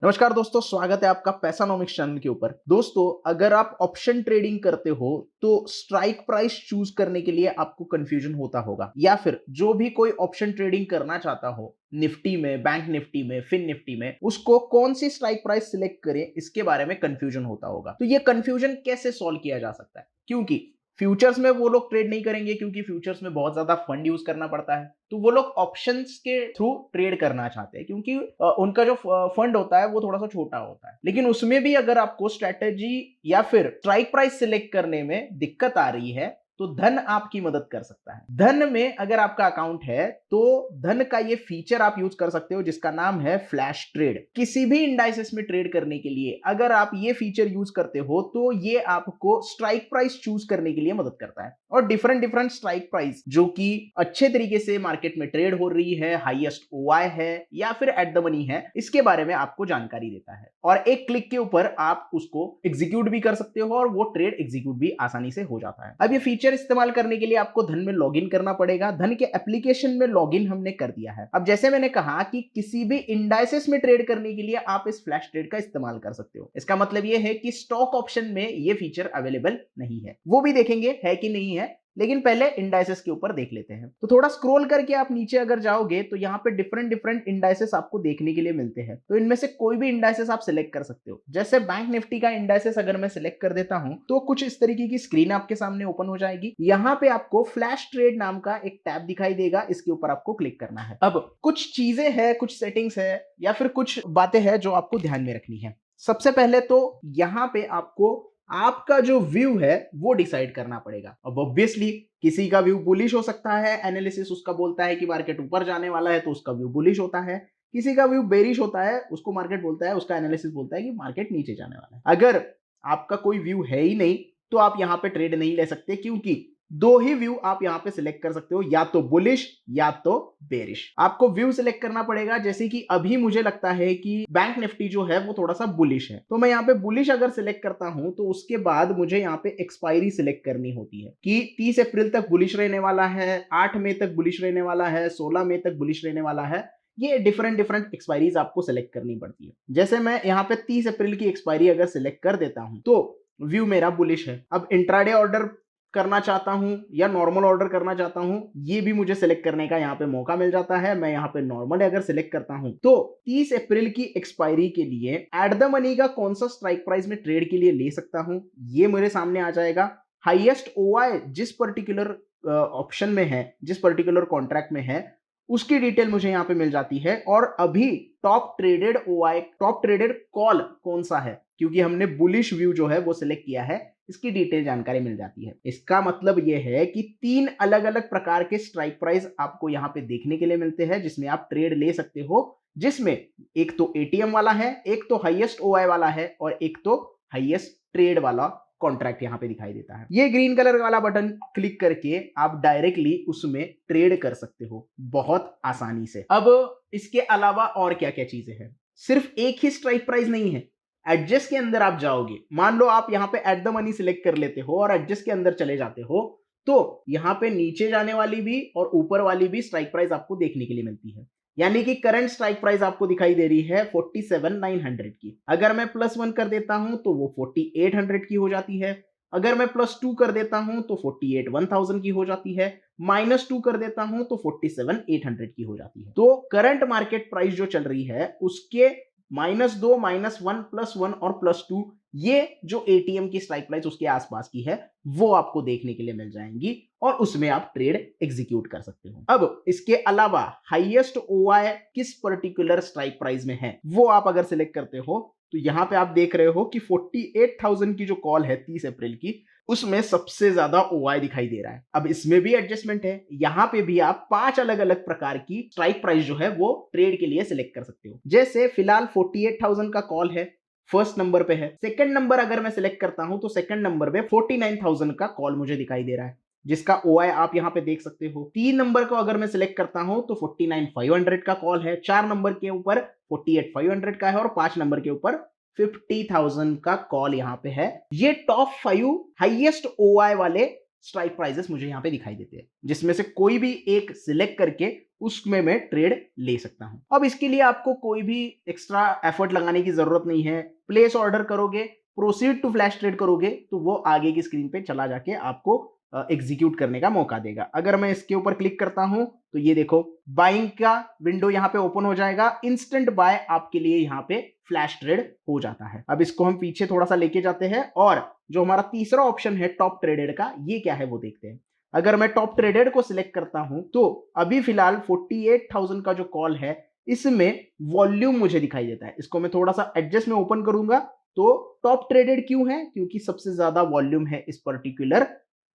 नमस्कार दोस्तों, स्वागत है आपका पैसानॉमिक्स चैनल के ऊपर। दोस्तों, अगर आप ऑप्शन ट्रेडिंग करते हो तो स्ट्राइक प्राइस चूज करने के लिए आपको कंफ्यूजन होता होगा, या फिर जो भी कोई ऑप्शन ट्रेडिंग करना चाहता हो निफ्टी में, बैंक निफ्टी में, फिन निफ्टी में, उसको कौन सी स्ट्राइक प्राइस सिलेक्ट करें इसके बारे में कंफ्यूजन होता होगा। तो ये कंफ्यूजन कैसे सॉल्व किया जा सकता है? क्योंकि फ्यूचर्स में वो लोग ट्रेड नहीं करेंगे, क्योंकि फ्यूचर्स में बहुत ज्यादा फंड यूज करना पड़ता है। तो वो लोग ऑप्शंस के थ्रू ट्रेड करना चाहते हैं, क्योंकि उनका जो फंड होता है वो थोड़ा सा छोटा होता है। लेकिन उसमें भी अगर आपको स्ट्रेटेजी या फिर स्ट्राइक प्राइस सिलेक्ट करने में दिक्कत आ रही है तो धन आपकी मदद कर सकता है। धन में अगर आपका अकाउंट है तो धन का ये फीचर आप यूज कर सकते हो जिसका नाम है फ्लैश ट्रेड। किसी भी इंडाइसेस में ट्रेड करने के लिए अगर आप ये फीचर यूज करते हो तो ये आपको स्ट्राइक प्राइस चूज करने के लिए मदद करता है, और डिफरेंट डिफरेंट स्ट्राइक प्राइस जो कि अच्छे तरीके से मार्केट में ट्रेड हो रही है, हाईएस्ट ओआई है या फिर एट द मनी है, इसके बारे में आपको जानकारी देता है। और एक क्लिक के ऊपर आप उसको एग्जीक्यूट भी कर सकते हो और वो ट्रेड एग्जीक्यूट भी आसानी से हो जाता है। अब ये फीचर इस्तेमाल करने के लिए आपको धन में लॉगिन करना पड़ेगा। धन के एप्लीकेशन में लॉगिन हमने कर दिया है। अब जैसे मैंने कहा कि किसी भी इंडाइसेस में ट्रेड करने के लिए आप इस फ्लैश ट्रेड का इस्तेमाल कर सकते हो। इसका मतलब ये है कि स्टॉक ऑप्शन में ये फीचर अवेलेबल नहीं है, वो भी देखेंगे है कि नहीं है, लेकिन पहले इंडाइसेस के ऊपर देख लेते हैं। तो थोड़ा स्क्रॉल करके आप नीचे अगर जाओगे तो यहाँ पे डिफरेंट डिफरेंट इंडाइसेस आपको देखने के लिए मिलते हैं। तो इनमें से कोई भी इंडाइसेस आप सिलेक्ट कर सकते हो। जैसे बैंक निफ्टी का इंडाइसेस अगर मैं सिलेक्ट कर देता हूं तो कुछ इस तरीके की स्क्रीन आपके सामने ओपन हो जाएगी। यहाँ पे आपको फ्लैश ट्रेड नाम का एक टैब दिखाई देगा, इसके ऊपर आपको क्लिक करना है। अब कुछ चीजें हैं, कुछ सेटिंग्स है या फिर कुछ बातें हैं जो आपको ध्यान में रखनी है। सबसे पहले तो यहाँ पे आपको आपका जो व्यू है वो डिसाइड करना पड़ेगा। अब ऑब्वियसली किसी का व्यू बुलिश हो सकता है, एनालिसिस उसका बोलता है कि मार्केट ऊपर जाने वाला है तो उसका व्यू बुलिश होता है। किसी का व्यू बेरिश होता है, उसको मार्केट बोलता है, उसका एनालिसिस बोलता है कि मार्केट नीचे जाने वाला है। अगर आपका कोई व्यू है ही नहीं तो आप यहाँ पे ट्रेड नहीं ले सकते, क्योंकि दो ही व्यू आप यहाँ पे सिलेक्ट कर सकते हो, या तो बुलिश या तो बेरिश। आपको व्यू सिलेक्ट करना पड़ेगा। जैसे कि अभी मुझे लगता है कि बैंक निफ्टी जो है वो थोड़ा सा बुलिश है, तो मैं यहाँ पे बुलिश अगर सिलेक्ट करता हूं तो उसके बाद मुझे यहाँ पे एक्सपायरी सिलेक्ट करनी होती है कि 30 अप्रैल तक बुलिश रहने वाला है, 8 मई तक बुलिश रहने वाला है, 16 मई तक बुलिश रहने वाला है। ये डिफरेंट डिफरेंट एक्सपायरीज आपको सिलेक्ट करनी पड़ती है। जैसे मैं यहाँ पे 30 अप्रैल की एक्सपायरी अगर सिलेक्ट कर देता हूं तो व्यू मेरा बुलिश है। अब इंट्राडे ऑर्डर करना चाहता हूं या नॉर्मल ऑर्डर करना चाहता हूं, ये भी मुझे सिलेक्ट करने का यहाँ पे मौका मिल जाता है। मैं यहाँ पे नॉर्मल अगर सिलेक्ट करता हूं तो 30 अप्रैल की एक्सपायरी के लिए एट द मनी का कौन सा स्ट्राइक प्राइस में ट्रेड के लिए ले सकता हूं, ये मेरे सामने आ जाएगा। हाईएस्ट ओआई जिस पर्टिकुलर ऑप्शन में है, जिस पर्टिकुलर कॉन्ट्रैक्ट में है, उसकी डिटेल मुझे यहाँ पे मिल जाती है। और अभी top traded OI, top traded call कौन सा है, क्योंकि हमने बुलिश व्यू जो है वो सिलेक्ट किया है, इसकी डिटेल जानकारी मिल जाती है। इसका मतलब यह है कि 3 अलग अलग प्रकार के स्ट्राइक प्राइस आपको यहाँ पे देखने के लिए मिलते हैं जिसमें आप ट्रेड ले सकते हो, जिसमें एक तो एटीएम वाला है, एक तो हाईएस्ट ओआई वाला है, और एक तो हाईएस्ट ट्रेड वाला कॉन्ट्रैक्ट यहाँ पे दिखाई देता है। ये ग्रीन कलर वाला बटन क्लिक करके आप डायरेक्टली उसमें ट्रेड कर सकते हो बहुत आसानी से। अब इसके अलावा और क्या क्या चीजें हैं? सिर्फ एक ही स्ट्राइक प्राइस नहीं है। एडजस्ट के अंदर आप जाओगे, मान लो आप यहाँ पे एट द मनी सिलेक्ट कर लेते हो और एडजस्ट के अंदर चले जाते हो, तो यहाँ पे नीचे जाने वाली भी और ऊपर वाली भी स्ट्राइक प्राइस आपको देखने के लिए मिलती है। यानी कि करंट स्ट्राइक प्राइस आपको दिखाई दे रही है 47,900 की। अगर मैं +1 कर देता हूं तो वो 4800 की हो जाती है। अगर मैं +2 कर देता हूं तो 48,1000 की हो जाती है। -2 कर देता हूं तो 47,800 की हो जाती है। तो करंट मार्केट प्राइस जो चल रही है उसके -2, -1, +1 और +2, ये जो एटीएम की स्ट्राइक प्राइस उसके आसपास की है वो आपको देखने के लिए मिल जाएंगी और उसमें आप ट्रेड एग्जीक्यूट कर सकते हो। अब इसके अलावा हाईएस्ट ओआई किस पर्टिकुलर स्ट्राइक प्राइस में है वो आप अगर सिलेक्ट करते हो तो यहां पे आप देख रहे हो कि 48,000 की जो कॉल है 30 अप्रैल की, उसमें सबसे ज्यादा ओआई दिखाई दे रहा है। अब इसमें भी एडजस्टमेंट है, यहां पे भी आप 5 अलग अलग प्रकार की स्ट्राइक प्राइस जो है वो ट्रेड के लिए सिलेक्ट कर सकते हो। जैसे फिलहाल 48,000 का कॉल है, फर्स्ट नंबर पे है। सेकंड नंबर अगर मैं सिलेक्ट करता हूं तो सेकंड नंबर पे 49,000 का कॉल मुझे दिखाई दे रहा है, जिसका ओआई आप यहां पे देख सकते हो। 3 नंबर को अगर मैं सिलेक्ट करता हूं तो 49,500 का कॉल है। 4 नंबर के ऊपर 48,500 का है और 5 नंबर के ऊपर 50,000 का कॉल यहां पे है। ये टॉप 5 हाईएस्ट ओआई वाले स्ट्राइक प्राइसेस मुझे यहां पे दिखाई देते हैं, जिसमें से कोई भी एक सिलेक्ट करके उसमें मैं ट्रेड ले सकता हूं। अब इसके लिए आपको कोई भी एक्स्ट्रा एफर्ट लगाने की जरूरत नहीं है। प्लेस ऑर्डर करोगे, प्रोसीड टू फ्लैश ट्रेड करोगे तो वो आगे की स्क्रीन पे चला जाके आपको एग्जीक्यूट करने का मौका देगा। अगर मैं इसके ऊपर क्लिक करता हूं तो ये देखो बाइंग का विंडो यहां पे ओपन हो जाएगा। इंस्टेंट बाय आपके लिए यहां पे फ्लैश ट्रेड हो जाता है। अब इसको हम पीछे थोड़ा सा लेके जाते हैं और जो हमारा तीसरा ऑप्शन है टॉप ट्रेडेड का, ये क्या है वो देखते हैं। अगर मैं टॉप ट्रेडेड को सिलेक्ट करता हूं तो अभी फिलहाल 48,000 का जो कॉल है इसमें वॉल्यूम मुझे दिखाई देता है। इसको मैं थोड़ा सा एडजस्ट में ओपन करूंगा तो टॉप ट्रेडेड क्यों है, क्योंकि सबसे ज्यादा वॉल्यूम है इस पर्टिकुलर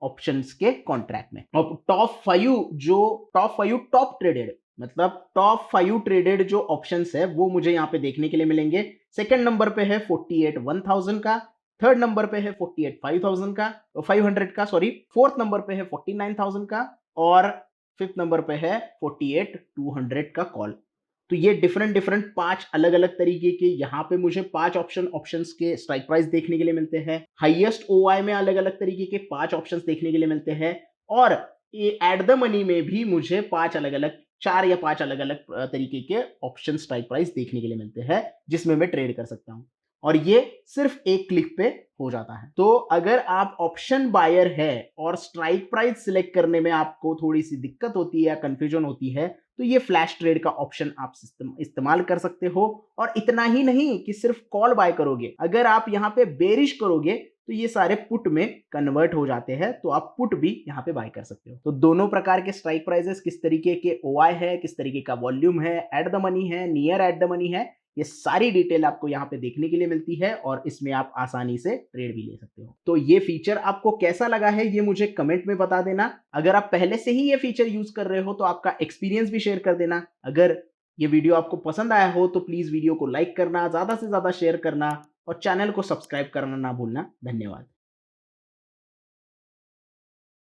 ऑप्शंस के कॉन्ट्रैक्ट में। अब टॉप 5 टॉप ट्रेडेड मतलब टॉप 5 ट्रेडेड जो ऑप्शंस है वो मुझे यहां पे देखने के लिए मिलेंगे। सेकंड नंबर पे है 48,1000 का, थर्ड नंबर पे है 48,500 का, 500 का सॉरी, फोर्थ नंबर पे है 49,000 का और फिफ्थ नंबर पे है 48,200 का कॉल। तो ये डिफरेंट 5 अलग अलग तरीके के यहाँ पे मुझे 5 ऑप्शंस के स्ट्राइक प्राइस देखने के लिए मिलते हैं। हाईएस्ट ओआई में अलग अलग तरीके के 5 ऑप्शंस देखने के लिए मिलते हैं और ये एट द मनी में भी मुझे 4 या 5 अलग अलग तरीके के ऑप्शन स्ट्राइक प्राइस देखने के लिए मिलते हैं जिसमें मैं ट्रेड कर सकता हूं और ये सिर्फ एक क्लिक पे हो जाता है। तो अगर आप ऑप्शन बायर है और स्ट्राइक प्राइस सिलेक्ट करने में आपको थोड़ी सी दिक्कत होती है या कंफ्यूजन होती है तो ये फ्लैश ट्रेड का ऑप्शन आप इस्तेमाल कर सकते हो। और इतना ही नहीं कि सिर्फ कॉल बाय करोगे, अगर आप यहाँ पे बेरिश करोगे तो ये सारे पुट में कन्वर्ट हो जाते हैं तो आप पुट भी यहाँ पे बाय कर सकते हो। तो दोनों प्रकार के स्ट्राइक प्राइसेस, किस तरीके के ओआई है, किस तरीके का वॉल्यूम है, एट द मनी है, नियर एट द मनी है, ये सारी डिटेल आपको यहाँ पे देखने के लिए मिलती है और इसमें आप आसानी से ट्रेड भी ले सकते हो। तो ये फीचर आपको कैसा लगा है ये मुझे कमेंट में बता देना। अगर आप पहले से ही ये फीचर यूज कर रहे हो तो आपका एक्सपीरियंस भी शेयर कर देना। अगर ये वीडियो आपको पसंद आया हो तो प्लीज वीडियो को लाइक करना, ज्यादा से ज्यादा शेयर करना और चैनल को सब्सक्राइब करना ना भूलना। धन्यवाद।